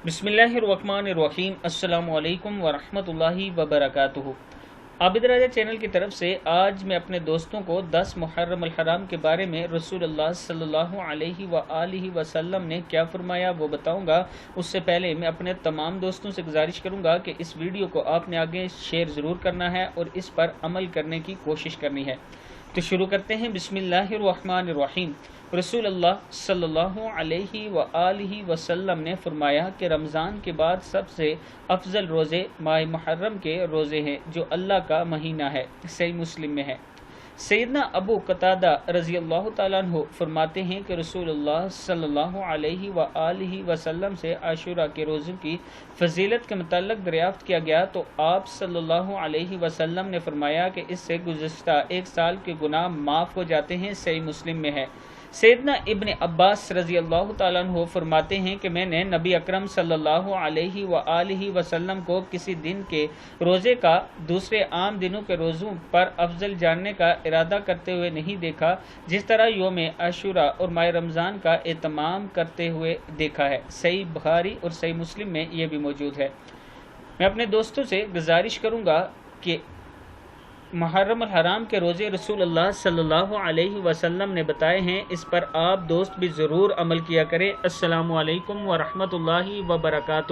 बिस्मिल्लाहिर्रहमानिर्रहीम। अस्सलामु अलैकुम वरहमतुल्लाहि वबरकातुहू। आबिद राजा चैनल की तरफ से आज मैं अपने दोस्तों को 10 मुहर्रम अल हराम के बारे में रसूलुल्लाह सल्लल्लाहु अलैहि वआलिहि वसल्लम ने क्या फरमाया वो बताऊंगा। उससे पहले मैं अपने तमाम दोस्तों से गुजारिश करूंगा कि इस वीडियो को आपने आगे शेयर ज़रूर करना है और इस पर अमल करने की कोशिश करनी है। तो शुरू करते हैं। बिस्मिल्लाहिर्रहमानिर्रहीम। रसूलुल्लाह सल्लल्लाहु अलैहि वआलिहि वसल्लम ने फरमाया कि रमज़ान के बाद सबसे अफजल रोज़े माह मुहर्रम के रोज़े हैं जो अल्लाह का महीना है। सही मुस्लिम में है। सैयदना अबू कतादा रज़ी अल्लाह ताला अन्हु फरमाते हैं कि रसूलुल्लाह सल्लल्लाहु अलैहि वआलिहि वसल्लम से आशूरा के रोज़ों की फजीलत के मुताल्लिक़ दरियाफ़्त किया गया तो आप सल्लल्लाहु अलैहि वसल्लम ने फरमाया कि इससे गुज़श्ता एक साल के गुनाह माफ़ हो जाते हैं। सही मुस्लिम में है। सैयदना इब्न अब्बास रज़ी अल्लाह ताला अन्हु फरमाते हैं कि मैंने नबी अकरम सल्लल्लाहु अलैहि वआलिहि वसल्लम को किसी दिन के रोज़े का दूसरे आम दिनों के रोज़ों पर अफजल जानने का इरादा करते हुए नहीं देखा जिस तरह योम आशूरा और माह रमज़ान का एहतमाम करते हुए देखा है। सही बुखारी और सही मुस्लिम में ये भी मौजूद है। मैं अपने दोस्तों से गुजारिश करूँगा कि मुहर्रम हराम के रोज़े रसूलुल्लाह सल्लल्लाहु अलैहि वसल्लम ने बताए हैं, इस पर आप दोस्त भी ज़रूर अमल किया करें। अस्सलामु अलैकुम व रहमतुल्लाहि व बरकातुहू।